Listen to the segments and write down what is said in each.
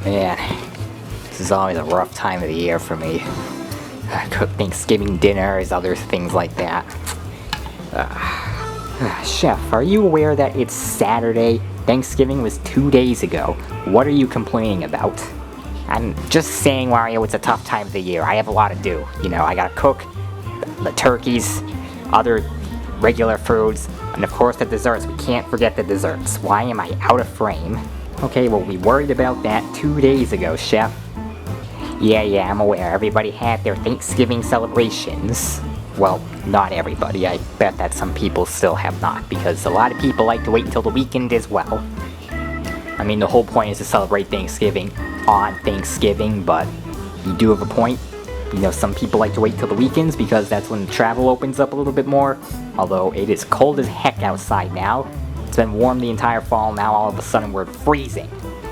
Man, this is always a rough time of the year for me. Cook Thanksgiving dinners, other things like that. Chef, are you aware that it's Saturday? Thanksgiving was 2 days ago. What are you complaining about? I'm just saying, Wario, it's a tough time of the year. I have a lot to do. You know, I gotta cook the turkeys, other regular foods, and of course the desserts. We can't forget the desserts. Why am I out of frame? Okay, well, we worried about that 2 days ago, Chef. Yeah, I'm aware. Everybody had their Thanksgiving celebrations. Well, not everybody. I bet that some people still have not, because a lot of people like to wait until the weekend as well. I mean, the whole point is to celebrate Thanksgiving on Thanksgiving, but you do have a point. You know, some people like to wait till the weekends because that's when travel opens up a little bit more. Although it is cold as heck outside now. It's been warm the entire fall, now all of a sudden we're freezing.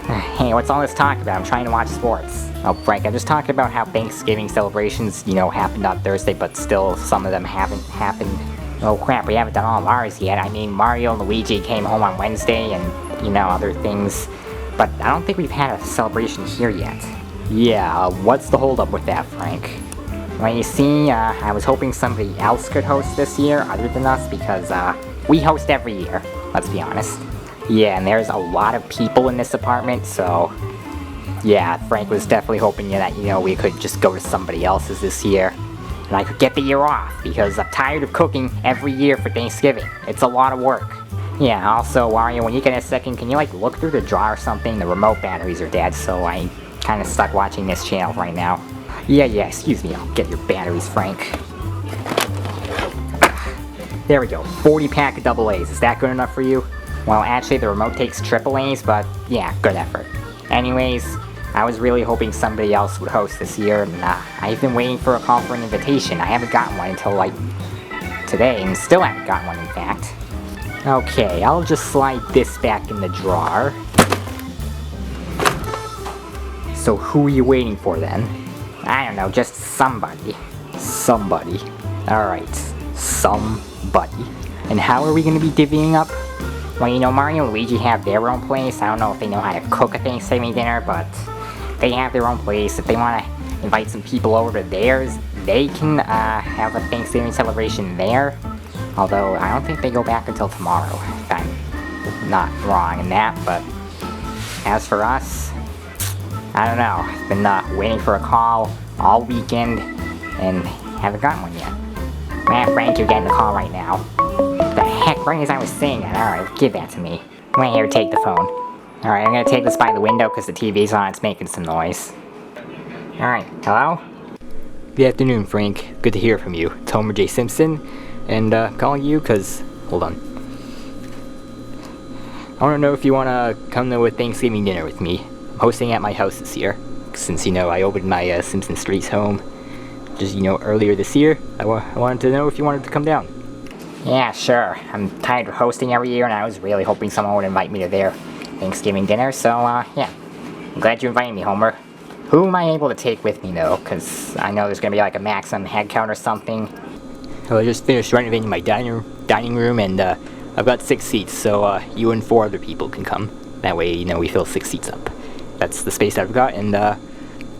Hey, what's all this talk about? I'm trying to watch sports. Oh, Frank, I'm just talking about how Thanksgiving celebrations, you know, happened on Thursday, but still some of them haven't happened. Oh crap, we haven't done all of ours yet. I mean, Mario and Luigi came home on Wednesday and, you know, other things. But I don't think we've had a celebration here yet. Yeah, what's the holdup with that, Frank? Well, you see, I was hoping somebody else could host this year other than us because, we host every year, let's be honest. Yeah, and there's a lot of people in this apartment, so yeah, Frank was definitely hoping that, you know, we could just go to somebody else's this year. And I could get the year off, because I'm tired of cooking every year for Thanksgiving. It's a lot of work. Yeah, also, Wario, when you get a second, can you, like, look through the drawer or something? The remote batteries are dead, so I'm kinda stuck watching this channel right now. Yeah, excuse me, I'll get your batteries, Frank. There we go, 40 pack of double A's. Is that good enough for you? Well, actually, the remote takes triple A's, but yeah, good effort. Anyways, I was really hoping somebody else would host this year, and I've been waiting for a call for an invitation. I haven't gotten one until, like, today, and still haven't gotten one, in fact. Okay, I'll just slide this back in the drawer. So who are you waiting for, then? I don't know, just somebody. Somebody. Alright, somebody. And how are we gonna be divvying up? Well, you know, Mario and Luigi have their own place. I don't know if they know how to cook a Thanksgiving dinner, but they have their own place. If they want to invite some people over to theirs, they can have a Thanksgiving celebration there. Although, I don't think they go back until tomorrow, if I'm not wrong in that. But as for us, I don't know. I've been waiting for a call all weekend and haven't gotten one yet. Man, Frank, you're getting the call right now. The heck, right as I was saying that. Alright, give that to me. Right here, take the phone. Alright, I'm gonna take this by the window because the TV's on, it's making some noise. Alright, hello? Good afternoon, Frank. Good to hear from you. It's Homer J. Simpson, and calling you because, hold on. I want to know if you want to come to a Thanksgiving dinner with me. I'm hosting at my house this year, since, you know, I opened my Simpson Streets home just, you know, earlier this year. I wanted to know if you wanted to come down. Yeah, sure. I'm tired of hosting every year, and I was really hoping someone would invite me to their Thanksgiving dinner, so, yeah. I'm glad you invited me, Homer. Who am I able to take with me, though? Because I know there's going to be, like, a maximum head count or something. Well, I just finished renovating my dining room, and, I've got 6 seats, so, you and 4 other people can come. That way, you know, we fill 6 seats up. That's the space I've got, and,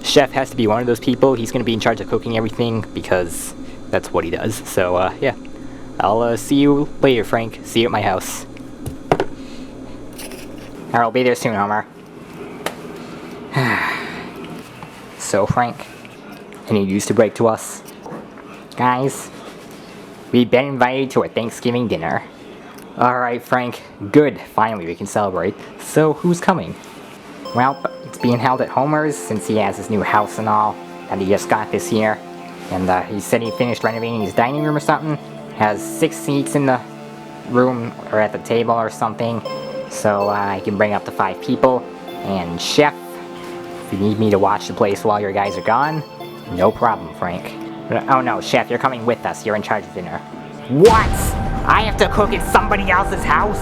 Chef has to be one of those people. He's going to be in charge of cooking everything, because that's what he does. So, yeah. I'll see you later, Frank. See you at my house. Alright, I'll be there soon, Homer. So, Frank, any news to break to us? Guys, we've been invited to a Thanksgiving dinner. Alright, Frank. Good. Finally, we can celebrate. So, who's coming? Well, it's being held at Homer's, since he has his new house and all that he just got this year. And, he said he finished renovating his dining room or something. Has 6 seats in the room, or at the table or something, so I can bring up to 5 people. And Chef, if you need me to watch the place while your guys are gone, no problem, Frank. Oh no, Chef, you're coming with us. You're in charge of dinner. What? I have to cook at somebody else's house?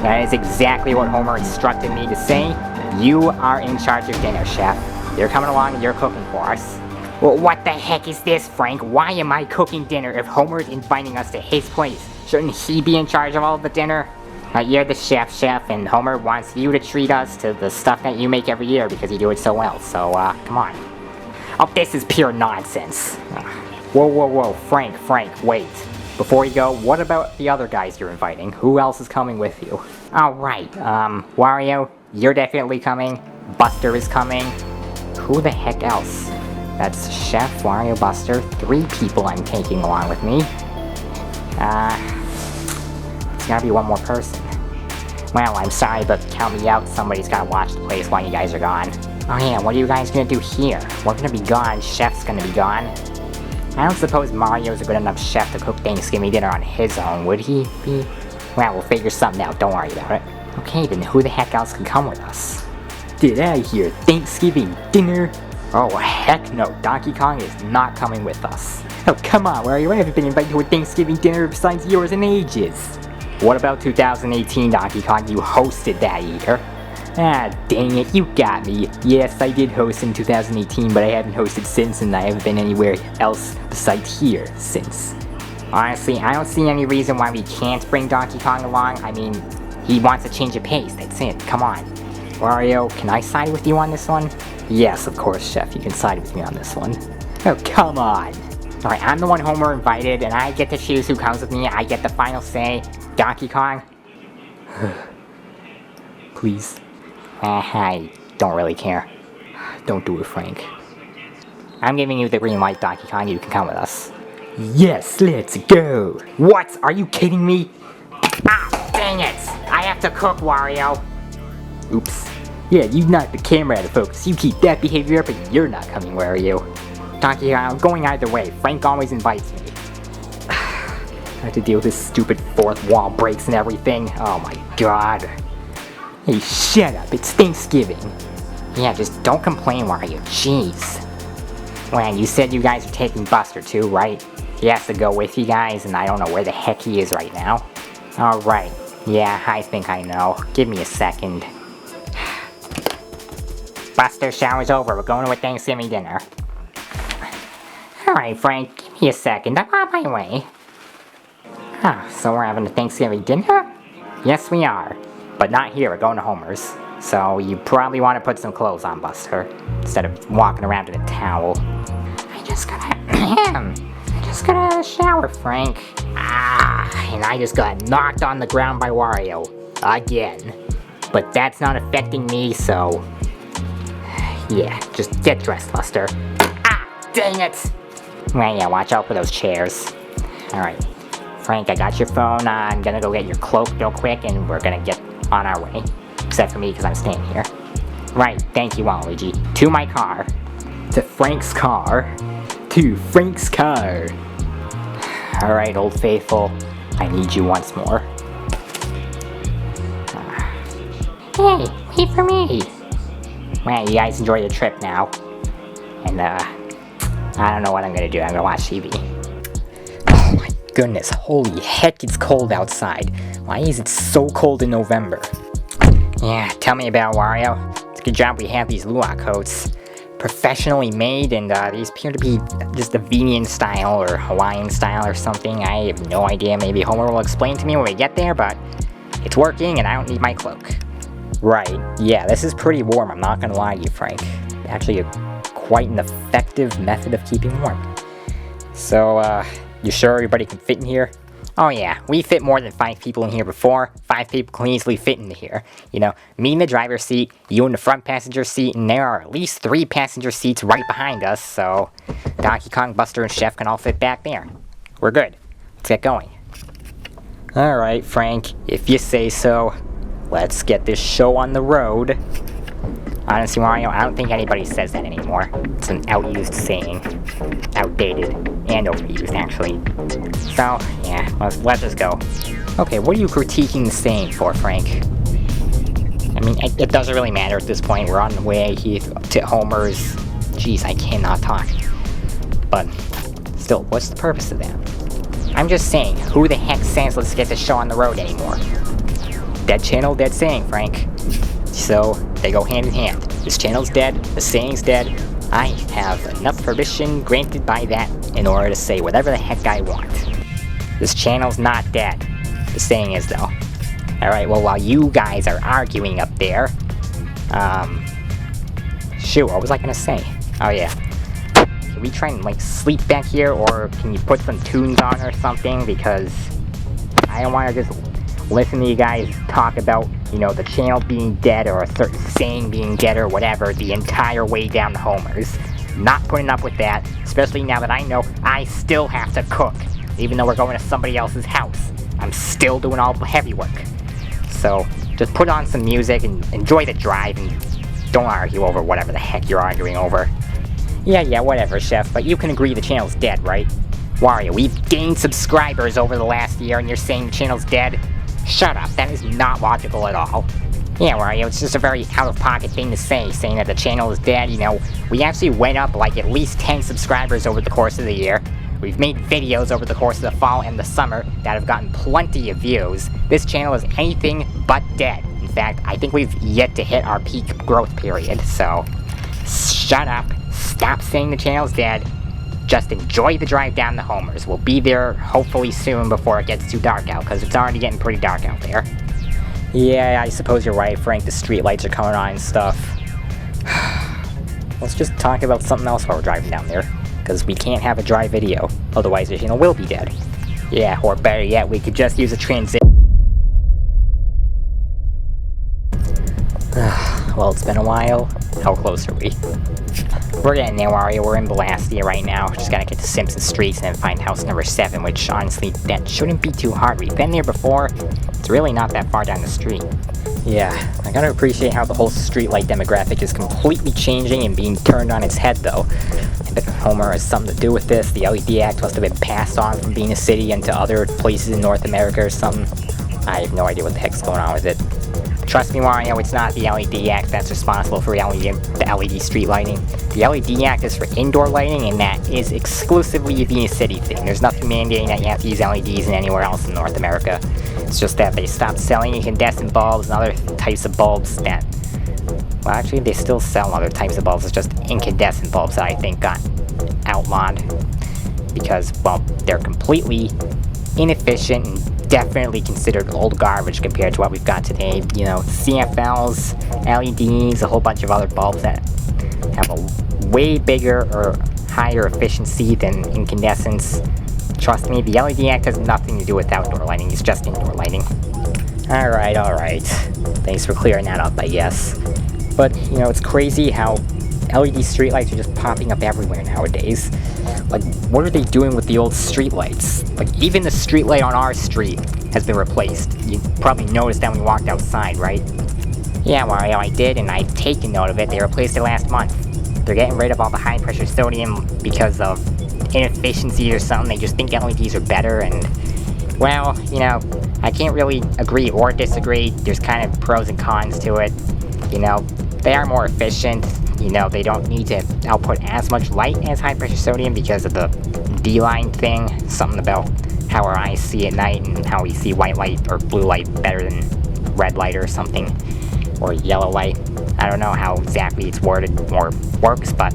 That is exactly what Homer instructed me to say. You are in charge of dinner, Chef. You're coming along and you're cooking for us. Well, what the heck is this, Frank? Why am I cooking dinner if Homer's inviting us to his place? Shouldn't he be in charge of all of the dinner? You're the chef, and Homer wants you to treat us to the stuff that you make every year because you do it so well, so, come on. Oh, this is pure nonsense. Whoa, Frank, wait. Before you go, what about the other guys you're inviting? Who else is coming with you? Alright, Wario, you're definitely coming. Buster is coming. Who the heck else? That's Chef, Wario, Buster. 3 people I'm taking along with me. It's gotta be one more person. Well, I'm sorry, but count me out. Somebody's gotta watch the place while you guys are gone. Oh yeah, what are you guys gonna do here? We're gonna be gone, Chef's gonna be gone. I don't suppose Mario's a good enough chef to cook Thanksgiving dinner on his own, would he be? Well, we'll figure something out, don't worry about it. Okay, then who the heck else can come with us? Get out of here, Thanksgiving dinner? Oh, heck no, Donkey Kong is not coming with us. Oh, come on, Wario, I haven't been invited to a Thanksgiving dinner besides yours in ages. What about 2018, Donkey Kong? You hosted that year. Ah, dang it, you got me. Yes, I did host in 2018, but I haven't hosted since, and I haven't been anywhere else besides here since. Honestly, I don't see any reason why we can't bring Donkey Kong along. I mean, he wants a change of pace, that's it, come on. Wario, can I side with you on this one? Yes, of course, Chef, you can side with me on this one. Oh, come on. Alright, I'm the one Homer invited, and I get to choose who comes with me. I get the final say. Donkey Kong? Please. I don't really care. Don't do it, Frank. I'm giving you the green light, Donkey Kong. You can come with us. Yes, let's go. What? Are you kidding me? Ah, dang it. I have to cook, Wario. Oops. Yeah, you knocked the camera out of focus. You keep that behavior up and you're not coming, Wario. Donkey Kong, I'm going either way. Frank always invites me. I have to deal with this stupid fourth wall breaks and everything. Oh my god. Hey, shut up, it's Thanksgiving. Yeah, just don't complain, Wario, jeez. Well, you said you guys are taking Buster too, right? He has to go with you guys, and I don't know where the heck he is right now. Alright, yeah, I think I know. Give me a second. Buster, shower's over, we're going to a Thanksgiving dinner. Alright, Frank, give me a second, I'm on my way. So we're having a Thanksgiving dinner? Yes, we are. But not here, we're going to Homer's. So you probably want to put some clothes on, Buster, instead of walking around in a towel. I just gotta shower, Frank. And I just got knocked on the ground by Wario. Again. But that's not affecting me, so... yeah, just get dressed, Buster. Dang it! Well, yeah, watch out for those chairs. Alright. Frank, I got your phone. I'm gonna go get your cloak real quick, and we're gonna get on our way. Except for me, because I'm staying here. Right, thank you, Waluigi. To my car. To Frank's car. To Frank's car. Alright, Old Faithful. I need you once more. Hey, wait for me. Well, you guys enjoy your trip now. And, I don't know what I'm gonna do. I'm gonna watch TV. Oh my goodness, holy heck, it's cold outside. Why is it so cold in November? Yeah, tell me about it, Wario. It's a good job we have these luau coats. Professionally made, and these appear to be just a Venetian style or Hawaiian style or something. I have no idea. Maybe Homer will explain to me when we get there, but it's working and I don't need my cloak. Right, yeah, this is pretty warm, I'm not gonna lie to you, Frank. Actually, quite an effective method of keeping warm. So, you sure everybody can fit in here? Oh yeah, we fit more than 5 people in here before. 5 people can easily fit into here. You know, me in the driver's seat, you in the front passenger seat, and there are at least 3 passenger seats right behind us, so Donkey Kong, Buster, and Chef can all fit back there. We're good. Let's get going. Alright, Frank, if you say so. Let's get this show on the road. Honestly, Mario, I don't think anybody says that anymore. It's an outused saying. Outdated. And overused, actually. So, yeah, let's just go. Okay, what are you critiquing the saying for, Frank? I mean, it doesn't really matter at this point. We're on the way to Homer's. Jeez, I cannot talk. But, still, what's the purpose of that? I'm just saying, who the heck says let's get this show on the road anymore? Dead channel, dead saying, Frank. So, they go hand in hand. This channel's dead, the saying's dead. I have enough permission granted by that in order to say whatever the heck I want. This channel's not dead. The saying is, though. Alright, well, while you guys are arguing up there, shoot, what was I gonna say? Oh yeah. Can we try and, like, sleep back here, or can you put some tunes on or something? Because I don't want to just listen to you guys talk about, you know, the channel being dead or a certain saying being dead or whatever the entire way down to Homer's. Not putting up with that, especially now that I know I still have to cook. Even though we're going to somebody else's house, I'm still doing all the heavy work. So, just put on some music and enjoy the drive and don't argue over whatever the heck you're arguing over. Yeah, whatever, Chef, but you can agree the channel's dead, right? Wario, we've gained subscribers over the last year and you're saying the channel's dead? Shut up, that is not logical at all. Yeah, Wario, it's just a very out-of-pocket thing to say, saying that the channel is dead. You know, we actually went up like at least 10 subscribers over the course of the year. We've made videos over the course of the fall and the summer that have gotten plenty of views. This channel is anything but dead. In fact, I think we've yet to hit our peak growth period, so shut up, stop saying the channel's dead, just enjoy the drive down to Homer's. We'll be there hopefully soon before it gets too dark out, because it's already getting pretty dark out there. Yeah, I suppose you're right, Frank, the street lights are coming on and stuff. Let's just talk about something else while we're driving down there, because we can't have a dry video, otherwise the channel will be dead. Yeah, or better yet, we could just use a transition. Well, it's been a while. How close are we? We're getting there, Wario. We're in Ballastia right now. Just gotta get to Simpson Streets and then find house number 7, which honestly, that shouldn't be too hard. We've been there before. It's really not that far down the street. Yeah, I gotta appreciate how the whole streetlight demographic is completely changing and being turned on its head, though. I bet Homer has something to do with this. The LED Act must have been passed on from being a city into other places in North America or something. I have no idea what the heck's going on with it. Trust me, Wario, it's not the LED Act that's responsible for the LED street lighting. The LED Act is for indoor lighting, and that is exclusively a Venus City thing. There's nothing mandating that you have to use LEDs in anywhere else in North America. It's just that they stopped selling incandescent bulbs and other types of bulbs that... Well, actually, they still sell other types of bulbs. It's just incandescent bulbs that I think got outlawed. Because, well, they're completely inefficient and definitely considered old garbage compared to what we've got today. You know, CFLs, LEDs, a whole bunch of other bulbs that have a way bigger or higher efficiency than incandescents. Trust me, the LED Act has nothing to do with outdoor lighting, it's just indoor lighting. Alright. Thanks for clearing that up, I guess. But, you know, it's crazy how LED streetlights are just popping up everywhere nowadays. Like, what are they doing with the old streetlights? Like, even the streetlight on our street has been replaced. You probably noticed that when we walked outside, right? Yeah, Wario, I did, and I've taken note of it. They replaced it last month. They're getting rid of all the high-pressure sodium because of inefficiency or something. They just think LEDs are better, and, well, you know, I can't really agree or disagree. There's kind of pros and cons to it. You know, they are more efficient. You know, they don't need to output as much light as high-pressure sodium because of the D-line thing. Something about how our eyes see at night and how we see white light or blue light better than red light or something. Or yellow light. I don't know how exactly it's worded or works, but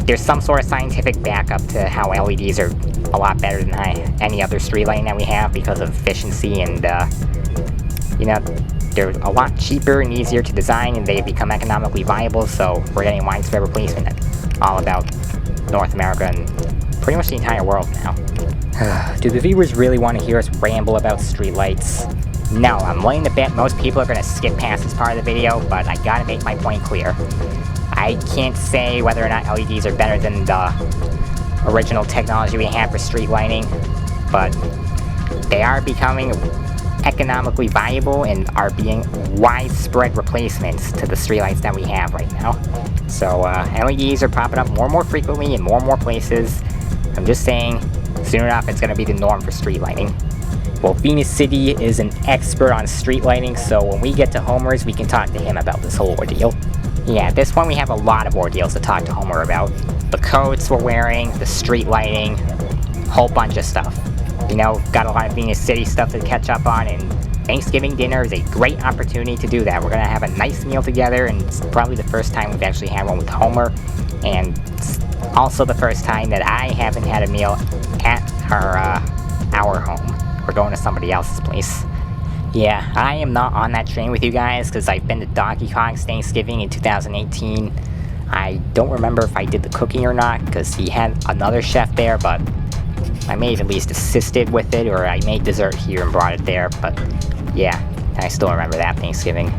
there's some sort of scientific backup to how LEDs are a lot better than any other street lighting that we have because of efficiency and, you know, they're a lot cheaper and easier to design, and they become economically viable, so we're getting widespread replacement all about North America and pretty much the entire world now. Do the viewers really want to hear us ramble about streetlights? No, I'm willing to bet most people are going to skip past this part of the video, but I gotta make my point clear. I can't say whether or not LEDs are better than the original technology we have for street lighting, but they are becoming economically viable and are being widespread replacements to the streetlights that we have right now. So LEDs are popping up more and more frequently in more and more places. I'm just saying, soon enough it's going to be the norm for street lighting. Well, Venus City is an expert on street lighting, so when we get to Homer's, we can talk to him about this whole ordeal. Yeah, at this point we have a lot of ordeals to talk to Homer about. The coats we're wearing, the street lighting, whole bunch of stuff. You know, got a lot of Venus City stuff to catch up on, and Thanksgiving dinner is a great opportunity to do that. We're gonna have a nice meal together, and it's probably the first time we've actually had one with Homer, and it's also the first time that I haven't had a meal at our home. We're going to somebody else's place. Yeah, I am not on that train with you guys because I've been to Donkey Kong's Thanksgiving in 2018. I don't remember if I did the cooking or not because he had another chef there, but I may have at least assisted with it, or I made dessert here and brought it there, but yeah, I still remember that Thanksgiving.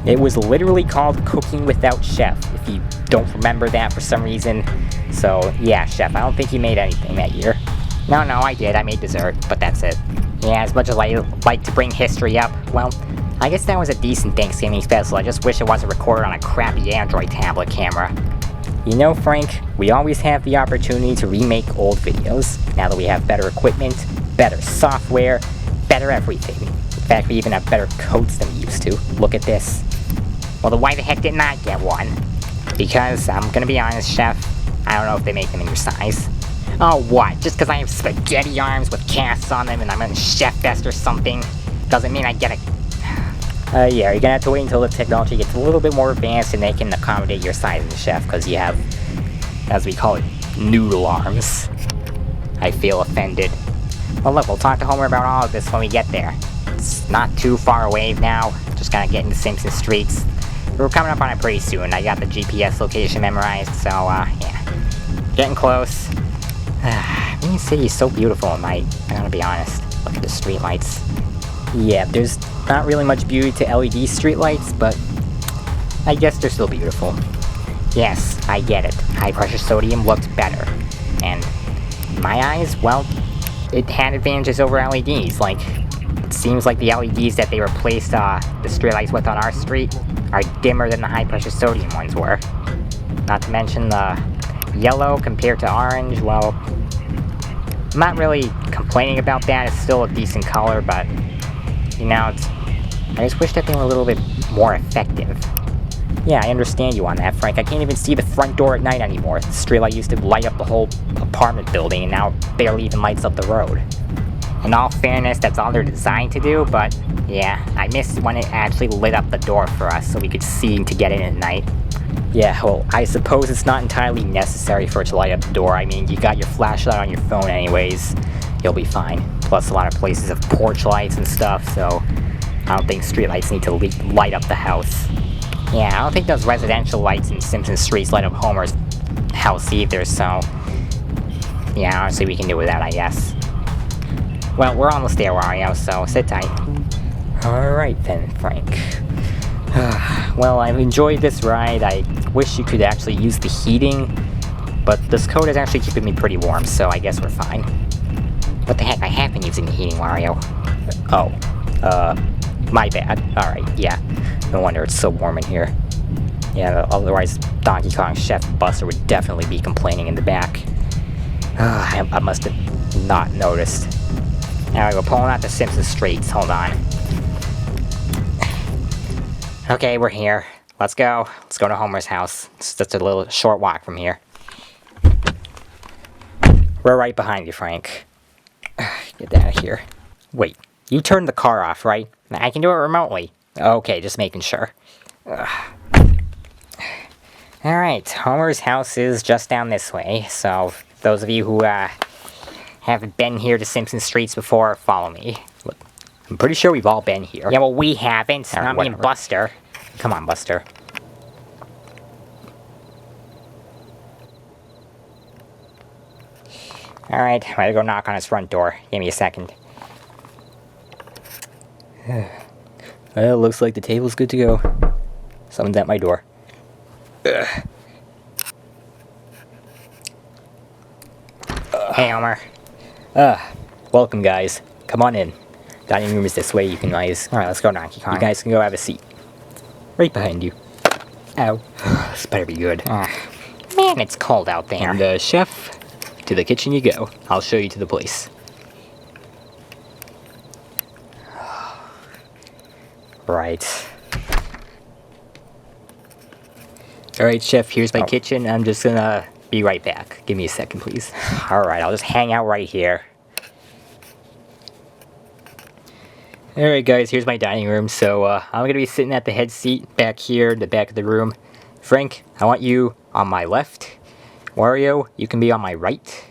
It was literally called Cooking Without Chef, if you don't remember that for some reason. So yeah, Chef, I don't think you made anything that year. No, I did. I made dessert, but that's it. Yeah, as much as I like to bring history up, well, I guess that was a decent Thanksgiving special. I just wish it wasn't recorded on a crappy Android tablet camera. You know, Frank, we always have the opportunity to remake old videos, now that we have better equipment, better software, better everything. In fact, we even have better coats than we used to. Look at this. Well, then why the heck didn't I get one? Because, I'm gonna be honest, Chef, I don't know if they make them in your size. Oh, what? Just because I have spaghetti arms with casts on them and I'm a chef vest or something, doesn't mean I get a... yeah, you're gonna have to wait until the technology gets a little bit more advanced and they can accommodate your size as a chef, because you have, as we call it, noodle arms. I feel offended. Well, look, we'll talk to Homer about all of this when we get there. It's not too far away now, just gotta get into Simpson Streets. We're coming up on it pretty soon. I got the GPS location memorized, so, yeah. Getting close. Main City is so beautiful at night, I gotta be honest. Look at the streetlights. Yeah, there's not really much beauty to LED streetlights, but I guess they're still beautiful. Yes, I get it. High pressure sodium looked better. And in my eyes, well, it had advantages over LEDs. Like, it seems like the LEDs that they replaced the streetlights with on our street are dimmer than the high pressure sodium ones were. Not to mention the yellow compared to orange, well, I'm not really complaining about that. It's still a decent color, but, you know, I just wish that they were a little bit more effective. Yeah, I understand you on that, Frank. I can't even see the front door at night anymore. The streetlight used to light up the whole apartment building, and now it barely even lights up the road. In all fairness, that's all they're designed to do, but yeah, I miss when it actually lit up the door for us so we could see to get in at night. Yeah, well, I suppose it's not entirely necessary for it to light up the door. I mean, you got your flashlight on your phone anyways. You'll be fine. Plus, a lot of places have porch lights and stuff, so I don't think streetlights need to light up the house. Yeah, I don't think those residential lights in Simpson Streets light up Homer's house either, so... yeah, honestly, we can do without, I guess. Well, we're almost there, Wario, so sit tight. Alright then, Frank. Well, I've enjoyed this ride. I wish you could actually use the heating, but this coat is actually keeping me pretty warm, so I guess we're fine. What the heck, I have been using the heating, Wario. Oh, my bad. Alright, yeah. No wonder it's so warm in here. Yeah, otherwise Donkey Kong Chef Buster would definitely be complaining in the back. I must have not noticed. Now we're pulling out the Simpson Streets, hold on. Okay, we're here. Let's go. Let's go to Homer's house. It's just a little short walk from here. We're right behind you, Frank. Get out of here. Wait, you turned the car off, right? I can do it remotely. Okay, just making sure. Alright, Homer's house is just down this way, so those of you who haven't been here to Simpson Streets before, follow me. Look, I'm pretty sure we've all been here. Yeah, well, we haven't. Not me and Buster. Come on, Buster. Alright, I'm gonna go knock on his front door. Give me a second. Well, looks like the table's good to go. Someone's at my door. Hey, Homer. Welcome, guys. Come on in. Dining room is this way. You can guys... Alright, let's go, Donkey Kong. You guys can go have a seat. Right behind you. Ow. This better be good. Man, it's cold out there. And, Chef, to the kitchen you go. I'll show you to the place. Right. Alright, Chef, here's my kitchen. I'm just gonna be right back. Give me a second, please. Alright, I'll just hang out right here. Alright guys, here's my dining room. So, I'm gonna be sitting at the head seat back here in the back of the room. Frank, I want you on my left. Wario, you can be on my right.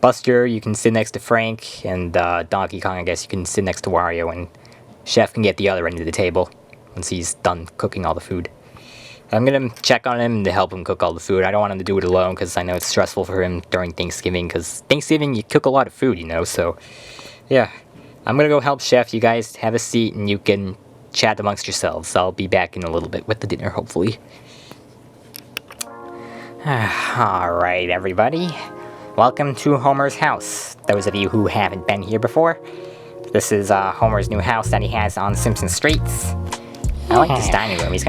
Buster, you can sit next to Frank. And, Donkey Kong, I guess you can sit next to Wario. And Chef can get the other end of the table once he's done cooking all the food. I'm gonna check on him to help him cook all the food. I don't want him to do it alone because I know it's stressful for him during Thanksgiving, because Thanksgiving you cook a lot of food, so yeah. I'm gonna go help Chef. You guys have a seat and you can chat amongst yourselves. I'll be back in a little bit with the dinner, hopefully. Alright, everybody. Welcome to Homer's house. Those of you who haven't been here before, this is Homer's new house that he has on Simpson Streets. I like this dining room. He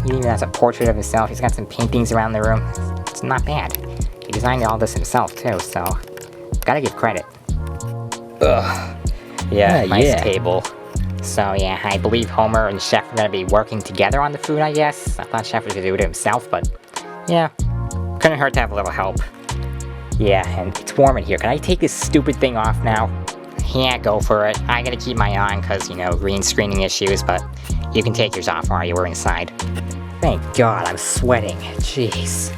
even has a portrait of himself. He's got some paintings around the room. It's not bad. He designed all this himself, too, so gotta give credit. Ugh. Yeah, nice table. So yeah, I believe Homer and Chef are gonna be working together on the food, I guess. I thought Chef was gonna do it himself, but yeah, couldn't hurt to have a little help. Yeah, and it's warm in here. Can I take this stupid thing off now? Yeah, go for it. I gotta keep my eye on because, green screening issues, but you can take yours off while you were inside. Thank God, I'm sweating. Jeez.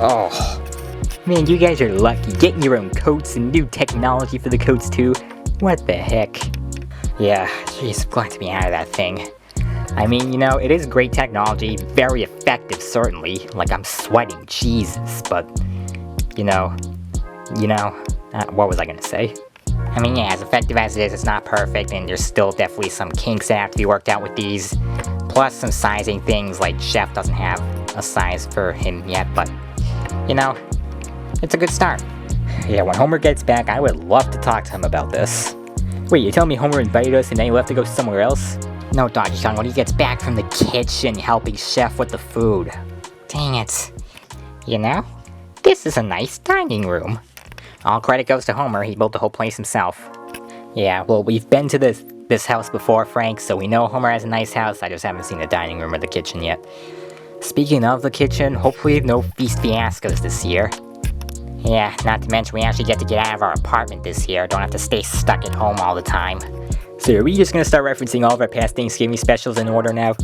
Oh. Man, you guys are lucky. Getting your own coats and new technology for the coats, too. What the heck? Yeah, jeez, I'm glad to be out of that thing. I mean, it is great technology, very effective, certainly. Like, I'm sweating, Jesus, but, what was I gonna say? I mean, yeah, as effective as it is, it's not perfect, and there's still definitely some kinks that have to be worked out with these. Plus some sizing things, like Chef doesn't have a size for him yet, but, it's a good start. Yeah, when Homer gets back, I would love to talk to him about this. Wait, you're telling me Homer invited us and then he left to go somewhere else? No, Donkey Kong, when he gets back from the kitchen helping Chef with the food. Dang it. This is a nice dining room. All credit goes to Homer, he built the whole place himself. Yeah, well, we've been to this house before, Frank, so we know Homer has a nice house, I just haven't seen the dining room or the kitchen yet. Speaking of the kitchen, hopefully no feast fiascos this year. Yeah, not to mention we actually get to get out of our apartment this year, don't have to stay stuck at home all the time. So are we just gonna start referencing all of our past Thanksgiving specials in order now?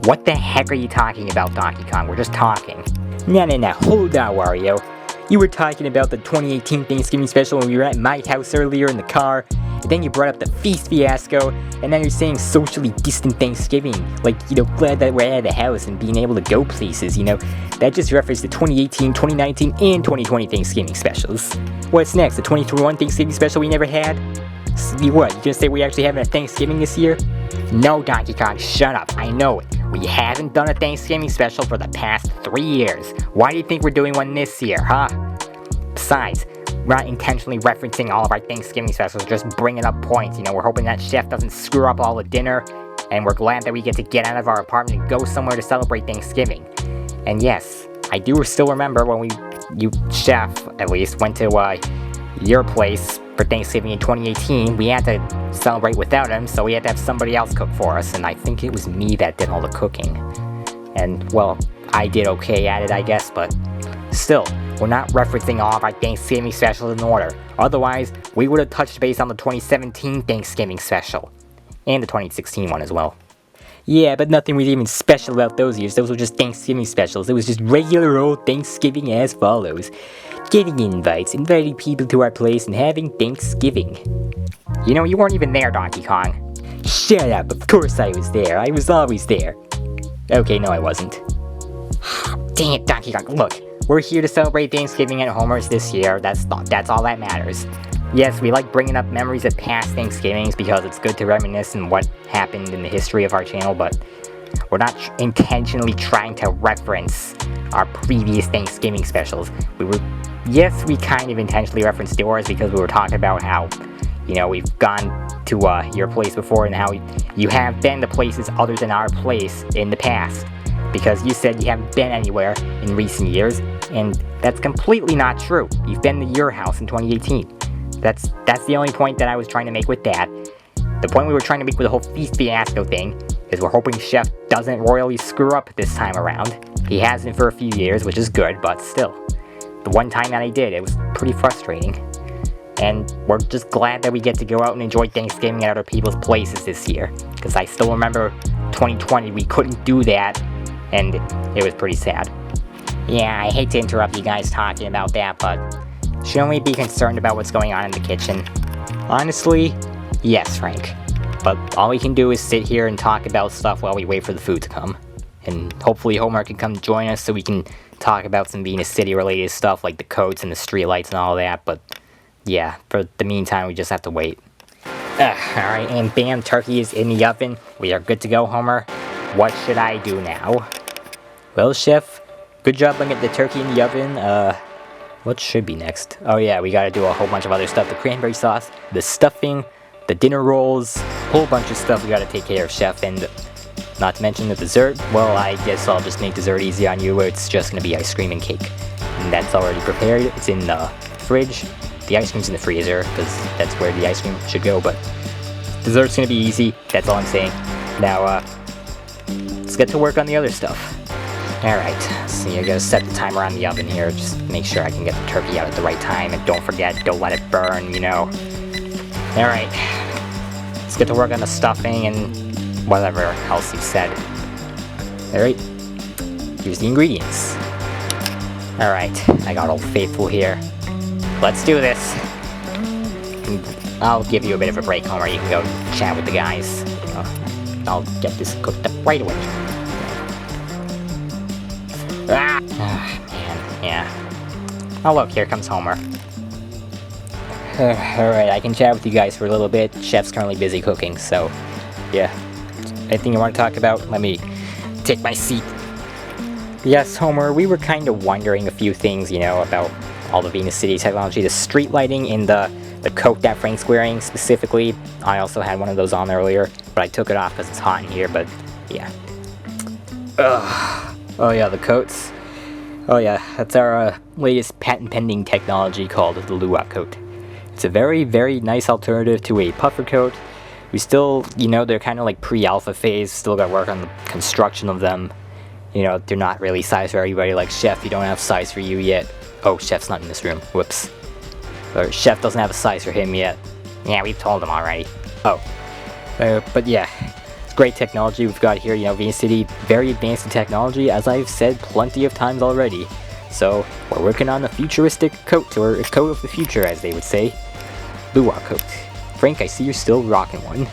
What the heck are you talking about, Donkey Kong? We're just talking. No, hold on, Wario. You were talking about the 2018 Thanksgiving special when we were at my house earlier in the car, and then you brought up the feast fiasco, and now you're saying socially distant Thanksgiving, like, glad that we're out of the house and being able to go places, That just referenced the 2018, 2019, and 2020 Thanksgiving specials. What's next, the 2021 Thanksgiving special we never had? What, you gonna say we actually having a Thanksgiving this year? No, Donkey Kong, shut up, I know it. We haven't done a Thanksgiving special for the past 3 years. Why do you think we're doing one this year, huh? Besides, we're not intentionally referencing all of our Thanksgiving specials, just bringing up points. We're hoping that Chef doesn't screw up all the dinner, and we're glad that we get to get out of our apartment and go somewhere to celebrate Thanksgiving. And yes, I do still remember when you, Chef, at least, went to your place for Thanksgiving in 2018, we had to celebrate without him, so we had to have somebody else cook for us, and I think it was me that did all the cooking. And, well, I did okay at it, I guess, but still, we're not referencing all of our Thanksgiving specials in order. Otherwise, we would have touched base on the 2017 Thanksgiving special, and the 2016 one as well. Yeah, but nothing was even special about those years. Those were just Thanksgiving specials. It was just regular old Thanksgiving as follows. Getting invites, inviting people to our place, and having Thanksgiving. You weren't even there, Donkey Kong. Shut up, of course I was there. I was always there. Okay, no I wasn't. Dang it, Donkey Kong, look. We're here to celebrate Thanksgiving at Homer's this year. That's all that matters. Yes, we like bringing up memories of past Thanksgivings because it's good to reminisce on what happened in the history of our channel, but we're not intentionally trying to reference our previous Thanksgiving specials. Yes, we kind of intentionally referenced yours because we were talking about how, we've gone to your place before and how you have been to places other than our place in the past. Because you said you haven't been anywhere in recent years, and that's completely not true. You've been to your house in 2018. That's the only point that I was trying to make with that. The point we were trying to make with the whole feast fiasco thing is we're hoping Chef doesn't royally screw up this time around. He hasn't for a few years, which is good, but still. The one time that I did, it was pretty frustrating. And we're just glad that we get to go out and enjoy Thanksgiving at other people's places this year. Because I still remember 2020, we couldn't do that, and it was pretty sad. Yeah, I hate to interrupt you guys talking about that, but shouldn't we be concerned about what's going on in the kitchen? Honestly, yes, Frank. But all we can do is sit here and talk about stuff while we wait for the food to come. And hopefully Homer can come join us so we can talk about some Venus City related stuff like the coats and the streetlights and all that. But yeah, for the meantime, we just have to wait. Alright, and bam, turkey is in the oven. We are good to go, Homer. What should I do now? Well, Chef, good job on getting the turkey in the oven. What should be next? Oh yeah, we gotta do a whole bunch of other stuff. The cranberry sauce, the stuffing, the dinner rolls, a whole bunch of stuff we gotta take care of, Chef. And not to mention the dessert. Well, I guess I'll just make dessert easy on you, where it's just gonna be ice cream and cake. And that's already prepared. It's in the fridge. The ice cream's in the freezer, because that's where the ice cream should go, but dessert's gonna be easy. That's all I'm saying. Now, let's get to work on the other stuff. Alright, so you're gonna set the timer on the oven here, just make sure I can get the turkey out at the right time, and don't forget, don't let it burn, you know. Alright, let's get to work on the stuffing and whatever else you said. Alright, here's the ingredients. Alright, I got Old Faithful here. Let's do this. And I'll give you a bit of a break, Homer, you can go chat with the guys. I'll get this cooked up right away. Man, yeah. Oh look, here comes Homer. Alright, I can chat with you guys for a little bit. Chef's currently busy cooking, so yeah. Anything you want to talk about? Let me take my seat. Yes, Homer, we were kind of wondering a few things, you know, about all the Venus City technology. The street lighting in the coat that Frank's wearing, specifically. I also had one of those on earlier, but I took it off because it's hot in here, but yeah. Oh yeah, the coats. Oh yeah, that's our latest patent-pending technology called the Luwak coat. It's a very, very nice alternative to a puffer coat. We still, you know, they're kind of like pre-alpha phase, still got to work on the construction of them. You know, they're not really sized for everybody, like Chef, you don't have size for you yet. Oh, Chef's not in this room, whoops. Or Chef doesn't have a size for him yet. Yeah, we've told him already. Oh. But yeah. Great technology we've got here, you know, Venus City, very advanced in technology, as I've said plenty of times already. So, we're working on a futuristic coat, or a coat of the future, as they would say. Luwak coat. Frank, I see you're still rocking one.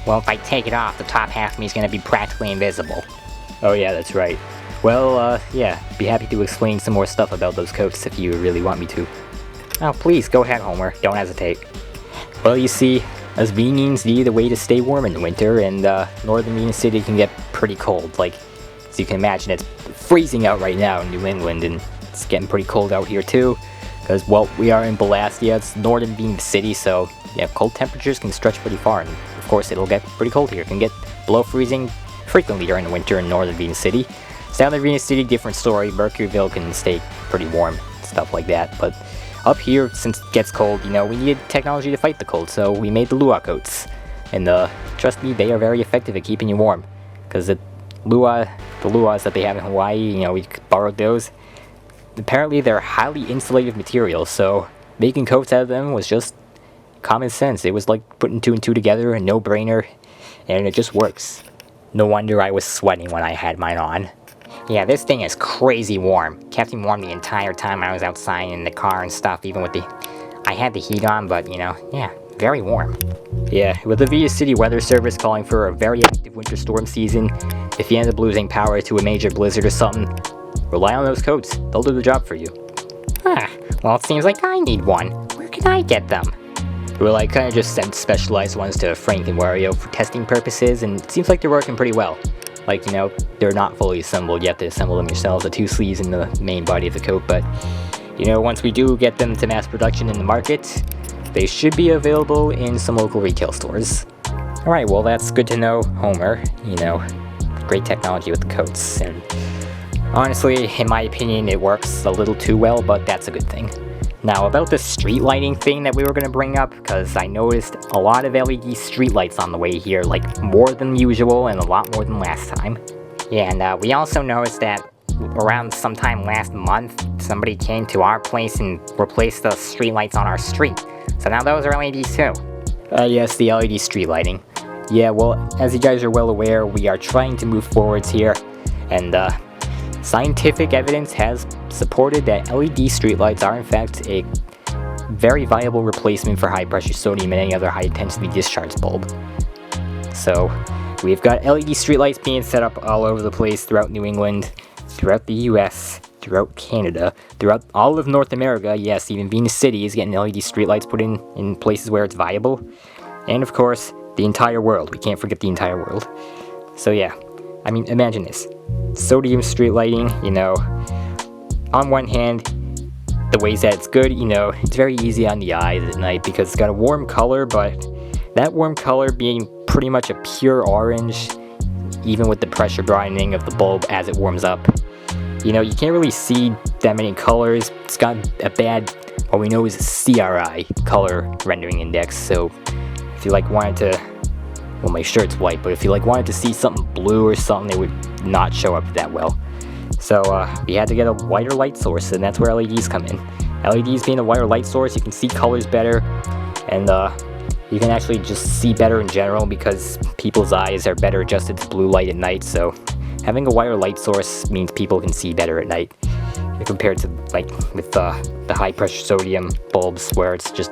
Well, if I take it off, the top half of me is going to be practically invisible. Oh yeah, that's right. Well, yeah, be happy to explain some more stuff about those coats if you really want me to. Oh, please, go ahead, Homer, don't hesitate. Well, you see, us Venians need a way to stay warm in the winter, and northern Venus City can get pretty cold. Like, as you can imagine, it's freezing out right now in New England, and it's getting pretty cold out here too. Because, well, we are in Ballastia, it's northern Venus City, so yeah, cold temperatures can stretch pretty far, and of course it'll get pretty cold here. It can get below freezing frequently during the winter in northern Venus City. Southern Venus City, different story. Mercuryville can stay pretty warm, stuff like that, but up here, since it gets cold, you know, we needed technology to fight the cold, so we made the Luwak coats. And trust me, they are very effective at keeping you warm. Because the luas that they have in Hawaii, you know, we borrowed those. Apparently, they're highly insulative materials, so making coats out of them was just common sense. It was like putting two and two together, a no-brainer, and it just works. No wonder I was sweating when I had mine on. Yeah, this thing is crazy warm. Kept me warm the entire time I was outside in the car and stuff, even with I had the heat on, but, you know, yeah, very warm. Yeah, with the Venus City Weather Service calling for a very active winter storm season, if you end up losing power to a major blizzard or something, rely on those coats. They'll do the job for you. Well, it seems like I need one. Where can I get them? Well, I kind of just sent specialized ones to Frank and Wario for testing purposes, and it seems like they're working pretty well. Like, you know, they're not fully assembled. You have to assemble them yourselves, the two sleeves and the main body of the coat, but, you know, once we do get them to mass production in the market, they should be available in some local retail stores. Alright, well, that's good to know, Homer. You know, great technology with the coats, and honestly, in my opinion, it works a little too well, but that's a good thing. Now, about the street lighting thing that we were going to bring up, because I noticed a lot of LED street lights on the way here, like more than usual and a lot more than last time. Yeah, and we also noticed that around sometime last month, somebody came to our place and replaced the street lights on our street. So now those are LEDs too. Yes, the LED street lighting. Yeah, well, as you guys are well aware, we are trying to move forwards here, and scientific evidence has supported that LED streetlights are in fact a very viable replacement for high-pressure sodium and any other high-intensity discharge bulb. So we've got LED streetlights being set up all over the place throughout New England, throughout the US, throughout Canada, throughout all of North America. Yes, even Venus City is getting LED streetlights put in places where it's viable. And of course, the entire world. We can't forget the entire world. So yeah, I mean, imagine this. Sodium street lighting, you know, on one hand, the ways that it's good, you know, it's very easy on the eyes at night because it's got a warm color, but that warm color being pretty much a pure orange, even with the pressure brightening of the bulb as it warms up. You know, you can't really see that many colors. It's got a bad, what we know is a CRI, color rendering index, so if you like wanted to, well, my shirt's white, but if you like wanted to see something blue or something, it would not show up that well. So we had to get a whiter light source, and that's where LEDs come in. LEDs being a whiter light source, you can see colors better, and you can actually just see better in general because people's eyes are better adjusted to blue light at night, so having a whiter light source means people can see better at night compared to like with the high pressure sodium bulbs where it's just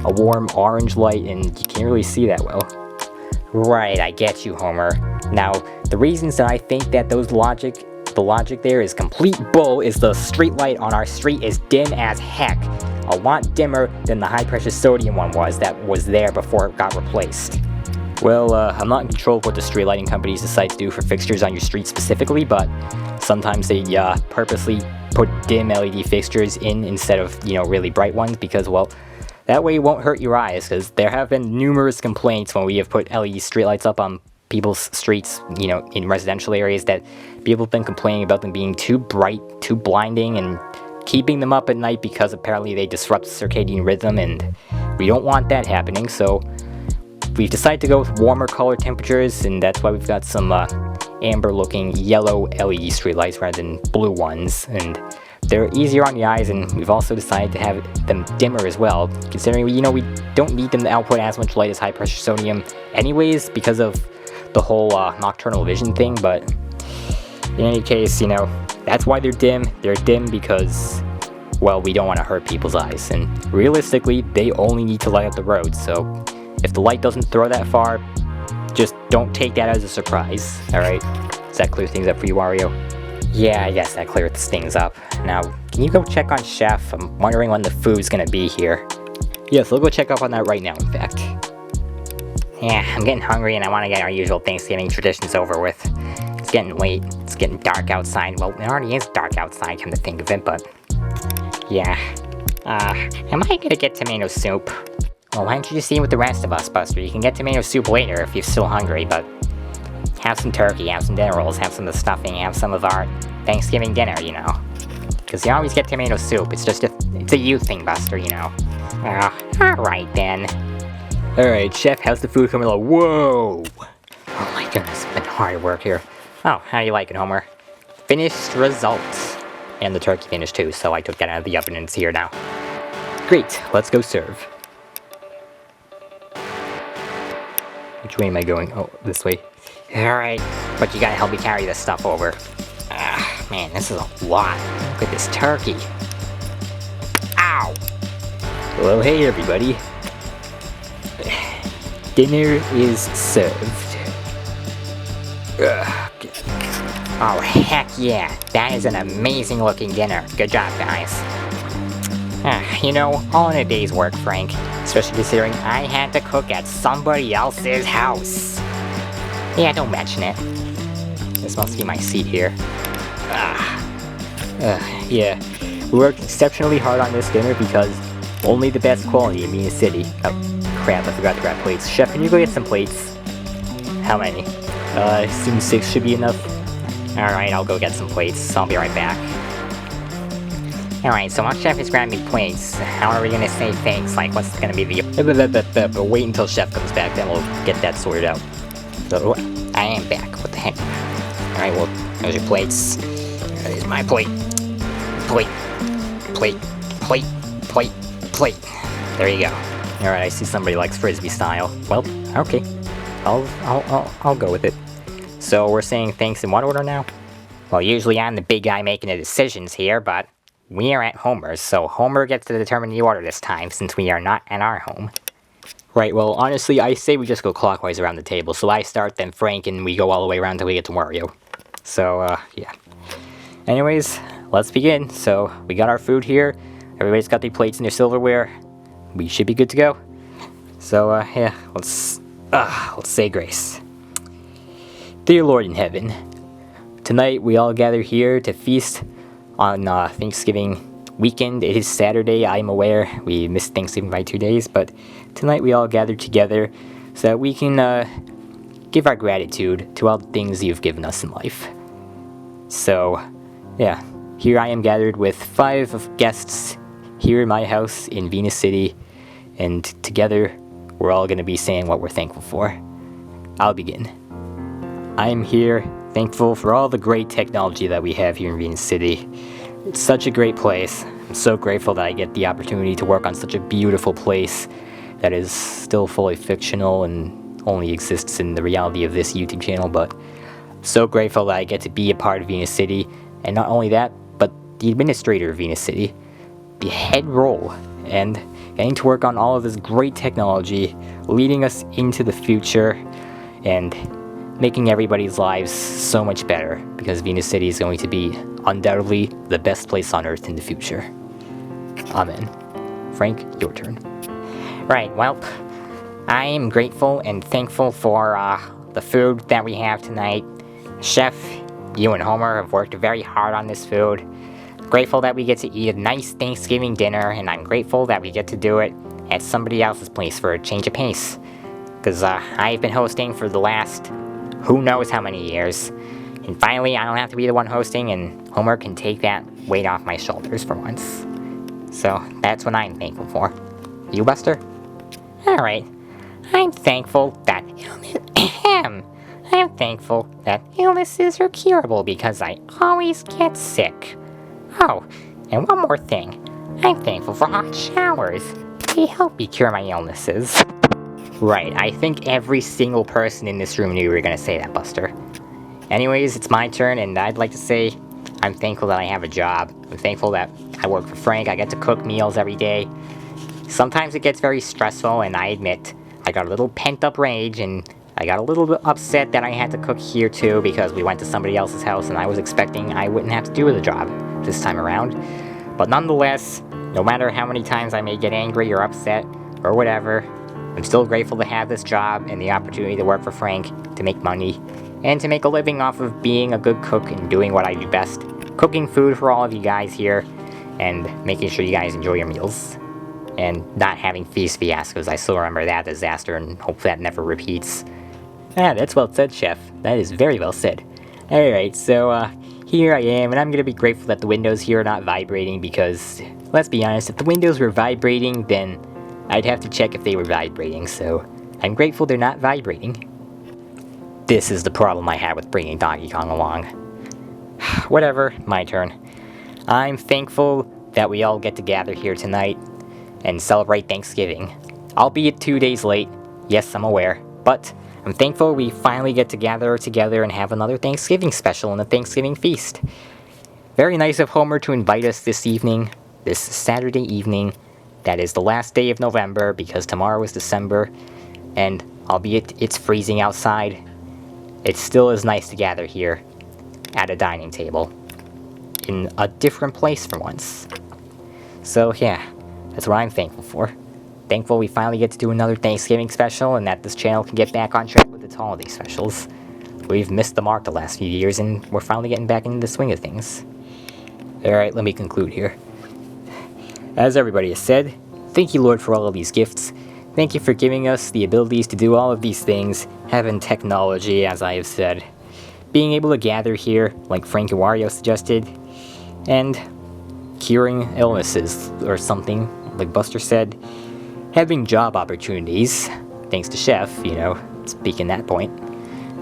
a warm orange light and you can't really see that well. Right, I get you, Homer. Now, the reasons that I think that the logic there is complete bull is the street light on our street is dim as heck. A lot dimmer than the high pressure sodium one was that was there before it got replaced. Well, I'm not in control of what the street lighting companies decide to do for fixtures on your street specifically, but sometimes they purposely put dim LED fixtures in instead of, you know, really bright ones because, well, that way it won't hurt your eyes, because there have been numerous complaints when we have put LED streetlights up on people's streets, you know, in residential areas, that people have been complaining about them being too bright, too blinding, and keeping them up at night because apparently they disrupt circadian rhythm, and we don't want that happening, so we've decided to go with warmer color temperatures, and that's why we've got some amber-looking yellow LED streetlights rather than blue ones, and they're easier on the eyes, and we've also decided to have them dimmer as well, considering, you know, we don't need them to output as much light as high-pressure sodium anyways because of the whole nocturnal vision thing, but in any case, you know, that's why they're dim. They're dim because, well, we don't want to hurt people's eyes, and realistically, they only need to light up the road, so if the light doesn't throw that far, just don't take that as a surprise, alright? Does that clear things up for you, Wario? Yeah, I guess that clears things up. Now, can you go check on Chef? I'm wondering when the food's gonna be here. Yes, I'll go check up on that right now, in fact. Yeah, I'm getting hungry and I want to get our usual Thanksgiving traditions over with. It's getting late. It's getting dark outside. Well, it already is dark outside, come to think of it, but yeah. Am I gonna get tomato soup? Well, why don't you just eat with the rest of us, Buster? You can get tomato soup later if you're still hungry, but have some turkey, have some dinner rolls, have some of the stuffing, have some of our Thanksgiving dinner, you know. Because you always get tomato soup. It's just it's a you thing, Buster, you know. Alright then. Alright, Chef, how's the food coming along? Whoa! Oh my goodness, it's been hard work here. Oh, how do you like it, Homer? Finished results. And the turkey finished too, so I took that out of the oven and it's here now. Great, let's go serve. Which way am I going? Oh, this way. Alright, but you gotta help me carry this stuff over. Man, this is a lot. Look at this turkey. Ow! Well, hey everybody. Dinner is served. Oh, heck yeah. That is an amazing looking dinner. Good job, guys. You know, all in a day's work, Frank. Especially considering I had to cook at somebody else's house. Yeah, don't mention it. This must be my seat here. Yeah. We worked exceptionally hard on this dinner because only the best quality in Venus City. Oh, crap, I forgot to grab plates. Chef, can you go get some plates? How many? I assume 6 should be enough. Alright, I'll go get some plates. I'll be right back. Alright, so while Chef is grabbing plates, how are we gonna say thanks? Like, what's gonna be the... But wait until Chef comes back, then we'll get that sorted out. So, I am back. What the heck? Alright, well, there's your plates. There's my plate. Plate. Plate. Plate. Plate. Plate. There you go. Alright, I see somebody likes Frisbee style. Well, okay. I'll go with it. So, we're saying thanks in what order now? Well, usually I'm the big guy making the decisions here, but we are at Homer's, so Homer gets to determine the order this time, since we are not at our home. Right, well, honestly, I say we just go clockwise around the table. So I start, then Frank, and we go all the way around until we get to Wario. So, yeah. Anyways, let's begin. So, we got our food here. Everybody's got their plates and their silverware. We should be good to go. So, yeah, let's say grace. Dear Lord in heaven, tonight we all gather here to feast on Thanksgiving weekend. It is Saturday, I'm aware. We missed Thanksgiving by 2 days, but tonight we all gather together so that we can give our gratitude to all the things you've given us in life. So, yeah, here I am gathered with 5 of guests here in my house in Venus City, and together we're all going to be saying what we're thankful for. I'll begin. I am here thankful for all the great technology that we have here in Venus City. It's such a great place. I'm so grateful that I get the opportunity to work on such a beautiful place that is still fully fictional and only exists in the reality of this YouTube channel, but I'm so grateful that I get to be a part of Venus City, and not only that, but the administrator of Venus City, the head role, and getting to work on all of this great technology, leading us into the future, and making everybody's lives so much better, because Venus City is going to be undoubtedly the best place on Earth in the future. Amen. Frank, your turn. Right, well, I am grateful and thankful for the food that we have tonight. Chef, you and Homer have worked very hard on this food. Grateful that we get to eat a nice Thanksgiving dinner, and I'm grateful that we get to do it at somebody else's place for a change of pace. Because I've been hosting for the last who knows how many years. And finally, I don't have to be the one hosting, and Homer can take that weight off my shoulders for once. So, that's what I'm thankful for. You, Buster? Alright. I'm thankful that I'm thankful that illnesses are curable because I always get sick. Oh, and one more thing. I'm thankful for hot showers. They help me cure my illnesses. Right, I think every single person in this room knew you were going to say that, Buster. Anyways, it's my turn, and I'd like to say I'm thankful that I have a job. I'm thankful that I work for Frank. I get to cook meals every day. Sometimes it gets very stressful, and I admit I got a little pent-up rage, and I got a little bit upset that I had to cook here too, because we went to somebody else's house, and I was expecting I wouldn't have to do the job this time around. But nonetheless, no matter how many times I may get angry or upset or whatever, I'm still grateful to have this job and the opportunity to work for Frank, to make money, and to make a living off of being a good cook and doing what I do best, cooking food for all of you guys here, and making sure you guys enjoy your meals, and not having feast fiascos. I still remember that disaster, and hope that never repeats. Ah, that's well said, Chef. That is very well said. Alright, so, here I am, and I'm gonna be grateful that the windows here are not vibrating, because, let's be honest, if the windows were vibrating, then I'd have to check if they were vibrating, so I'm grateful they're not vibrating. This is the problem I had with bringing Donkey Kong along. Whatever, my turn. I'm thankful that we all get to gather here tonight and celebrate Thanksgiving. Albeit 2 days late, yes, I'm aware, but I'm thankful we finally get to gather together and have another Thanksgiving special and a Thanksgiving feast. Very nice of Homer to invite us this evening, this Saturday evening. That is the last day of November, because tomorrow is December, and albeit it's freezing outside, it still is nice to gather here at a dining table in a different place for once. So yeah, that's what I'm thankful for. Thankful we finally get to do another Thanksgiving special, and that this channel can get back on track with its holiday specials. We've missed the mark the last few years, and we're finally getting back into the swing of things. Alright, let me conclude here. As everybody has said, thank you, Lord, for all of these gifts. Thank you for giving us the abilities to do all of these things, having technology, as I have said, being able to gather here, like Frank and Wario suggested, and curing illnesses, or something, like Buster said, having job opportunities, thanks to Chef, speaking that point,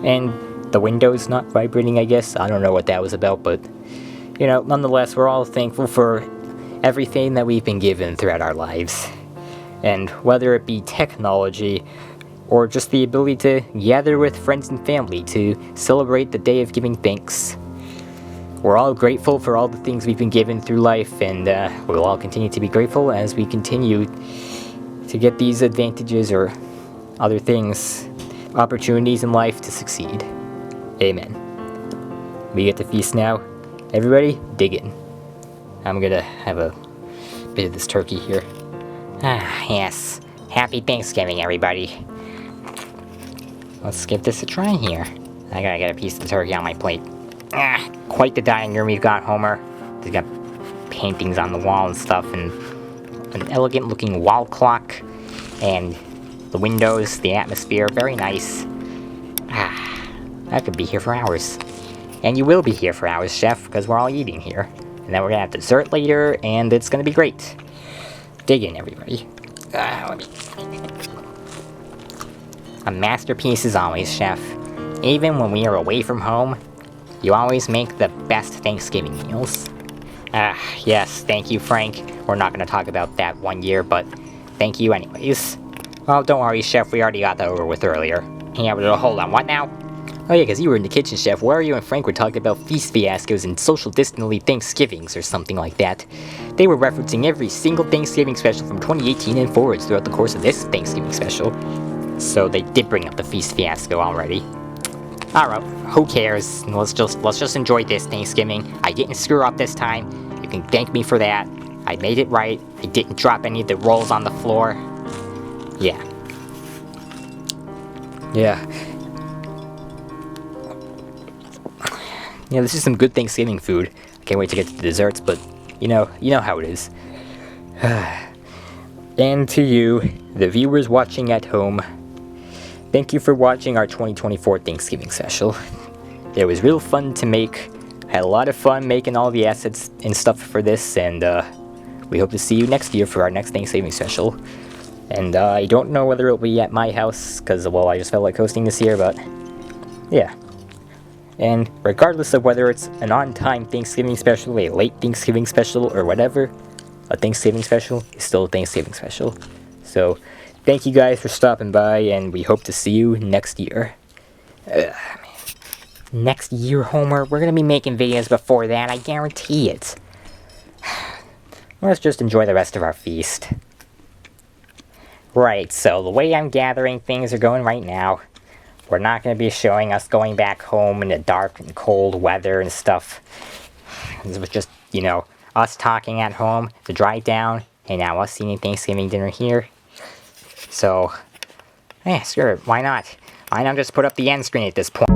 and the windows not vibrating, I guess. I don't know what that was about, but, nonetheless, we're all thankful for everything that we've been given throughout our lives. And whether it be technology, or just the ability to gather with friends and family to celebrate the day of giving thanks. We're all grateful for all the things we've been given through life, and we'll all continue to be grateful as we continue to get these advantages or other things, opportunities in life to succeed. Amen. We get to feast now. Everybody, dig in. I'm gonna have a bit of this turkey here. Ah, yes. Happy Thanksgiving, everybody. Let's give this a try here. I gotta get a piece of the turkey on my plate. Ah, quite the dining room we've got, Homer. We've got paintings on the wall and stuff, and an elegant looking wall clock, and the windows, the atmosphere, very nice. Ah, I could be here for hours. And you will be here for hours, Chef, because we're all eating here. And then we're gonna have dessert later, and it's gonna be great. Dig in, everybody. A masterpiece as always, Chef. Even when we are away from home, you always make the best Thanksgiving meals. Yes, thank you, Frank. We're not gonna talk about that one year, but thank you anyways. Oh, don't worry, Chef, we already got that over with earlier. Yeah, but hold on, what now? Oh yeah, because you were in the kitchen, Chef, where you and Frank were talking about feast fiascos and social distantly Thanksgivings or something like that. They were referencing every single Thanksgiving special from 2018 and forwards throughout the course of this Thanksgiving special. So they did bring up the feast fiasco already. Alright, who cares? Let's just enjoy this Thanksgiving. I didn't screw up this time. You can thank me for that. I made it right. I didn't drop any of the rolls on the floor. Yeah. Yeah, this is some good Thanksgiving food. I can't wait to get to the desserts, but you know how it is. And to you, the viewers watching at home, thank you for watching our 2024 Thanksgiving special. It was real fun to make. I had a lot of fun making all the assets and stuff for this, and we hope to see you next year for our next Thanksgiving special. And I don't know whether it'll be at my house, because, well, I just felt like hosting this year, but yeah. And regardless of whether it's an on-time Thanksgiving special, a late Thanksgiving special, or whatever, a Thanksgiving special is still a Thanksgiving special. So, thank you guys for stopping by, and we hope to see you next year. Next year, Homer, we're gonna be making videos before that, I guarantee it. Let's just enjoy the rest of our feast. Right, so the way I'm gathering things are going right now, we're not going to be showing us going back home in the dark and cold weather and stuff. This was just, us talking at home to dry it down, and now us eating Thanksgiving dinner here. So, yeah, screw it, why not? Why not just put up the end screen at this point?